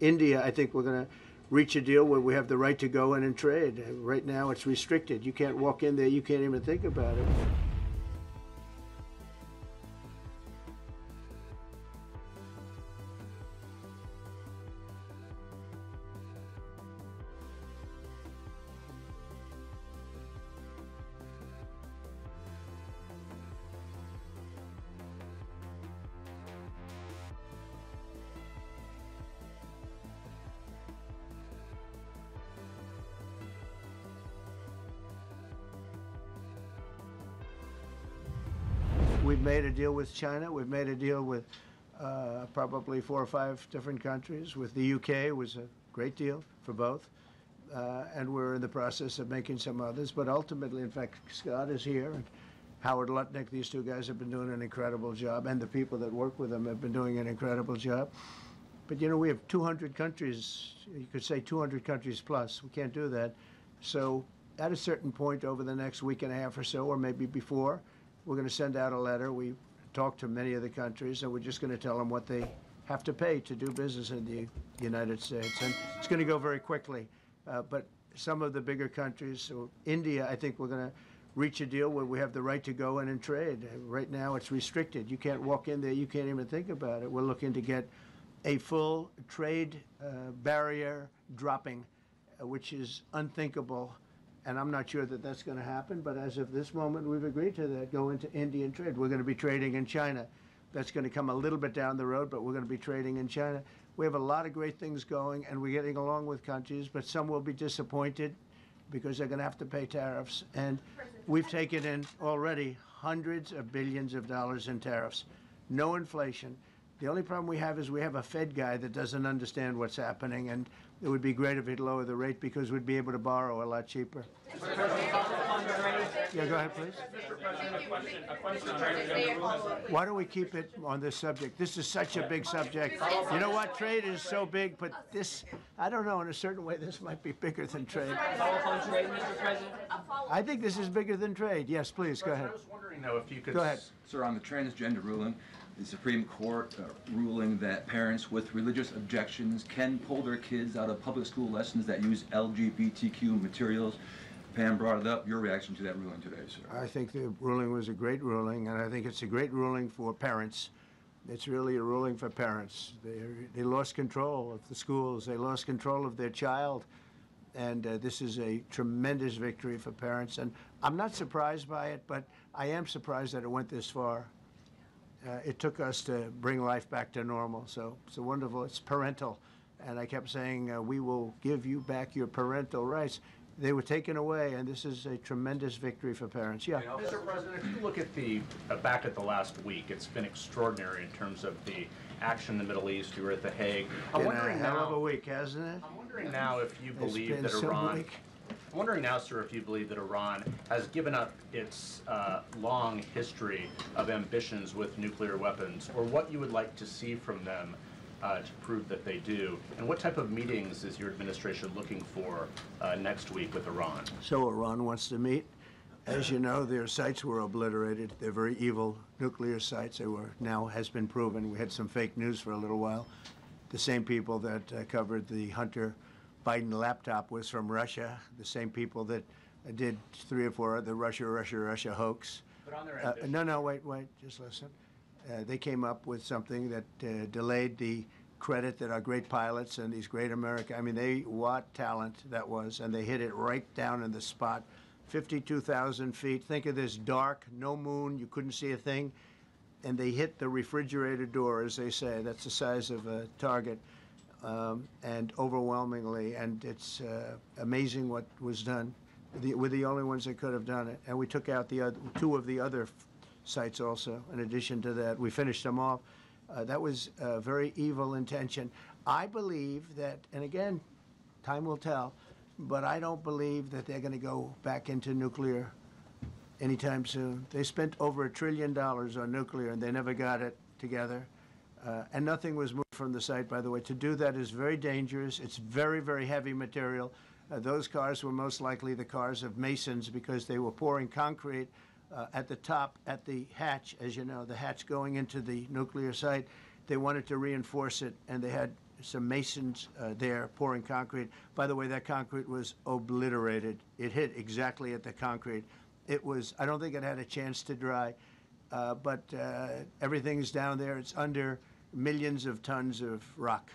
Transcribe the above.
India, I think we're going to reach a deal where we have the right to go in and trade. Right now, it's restricted. You can't walk in there. You can't even think about it. We've made a deal with China. We've made a deal with probably 4 or 5 different countries. With the UK, it was a great deal for both. And we're in the process of making some others. But ultimately, in fact, Scott is here. And Howard Lutnick, these 2 guys have been doing an incredible job. And the people that work with them have been doing an incredible job. But, you know, we have 200 countries. You could say 200 countries plus. We can't do that. So at a certain point over the next week and a half or so, or maybe before, we're going to send out a letter. We talked to many of the countries, and we're just going to tell them what they have to pay to do business in the United States. And it's going to go very quickly. But some of the bigger countries, so India, I think we're going to reach a deal where we have the right to go in and trade. Right now, it's restricted. You can't walk in there. You can't even think about it. We're looking to get a full trade barrier dropping, which is unthinkable. And I'm not sure that that's going to happen, but as of this moment, we've agreed to that, go into Indian trade. We're going to be trading in China. That's going to come a little bit down the road, but we're going to be trading in China. We have a lot of great things going, and we're getting along with countries, but some will be disappointed because they're going to have to pay tariffs. And we've taken in already hundreds of billions of dollars in tariffs. No inflation. The only problem we have is we have a Fed guy that doesn't understand what's happening, and it would be great if he'd lower the rate because we'd be able to borrow a lot cheaper. Yeah, go ahead, please. Mr. President, a question on Why don't we keep it on this subject? This is such a big subject. You know what? Trade is so big, but this, I don't know, in a certain way, this might be bigger than trade. follow-up on trade, Mr. President? I think this is bigger than trade. Yes, please, go ahead. I was wondering, though, if you could... Go ahead. Sir, on the transgender ruling, the Supreme Court ruling that parents with religious objections can pull their kids out of public school lessons that use LGBTQ materials. Pam brought it up. Your reaction to that ruling today, sir? I think the ruling was a great ruling, and I think it's a great ruling for parents. It's really a ruling for parents. They lost control of the schools. They lost control of their child. And this is a tremendous victory for parents. And I'm not surprised by it, but I am surprised that it went this far. It took us to bring life back to normal. So it's wonderful. It's parental. And I kept saying, we will give you back your parental rights. They were taken away, and this is a tremendous victory for parents. Yeah. Mr. President, if you look at the back at the last week, it's been extraordinary in terms of the action in the Middle East. You were at The Hague. I'm wondering now, hell of a week, hasn't it? I'm wondering now if you believe that so Iran. bleak. I'm wondering now, sir, if you believe that Iran has given up its long history of ambitions with nuclear weapons, or what you would like to see from them to prove that they do, and what type of meetings is your administration looking for next week with Iran? So Iran wants to meet. As you know, their sites were obliterated. They're very evil nuclear sites. They were, now has been proven. We had some fake news for a little while. The same people that covered the Hunter Biden laptop was from Russia. The same people that did 3 or 4 of the Russia hoax. But on their ambition. No, wait, just listen. They came up with something that delayed the credit that our great pilots and these great what talent that was, and they hit it right down in the spot. 52,000 feet. Think of this dark, no moon, you couldn't see a thing, and they hit the refrigerator door, as they say. That's the size of a target, and overwhelmingly, and it's amazing what was done. We're the only ones that could have done it, and we took out the 2 of the other sites also. In addition to that, we finished them off. That was a very evil intention. I believe that, and again, time will tell, but I don't believe that they're going to go back into nuclear anytime soon. They spent over $1 trillion on nuclear, and they never got it together. And nothing was moved from the site, by the way. To do that is very dangerous. It's very, very heavy material. Those cars were most likely the cars of masons because they were pouring concrete at the top, at the hatch, as you know, the hatch going into the nuclear site. They wanted to reinforce it, and they had some masons there pouring concrete. By the way, that concrete was obliterated. It hit exactly at the concrete. It was, I don't think it had a chance to dry, but everything's down there. It's under millions of tons of rock.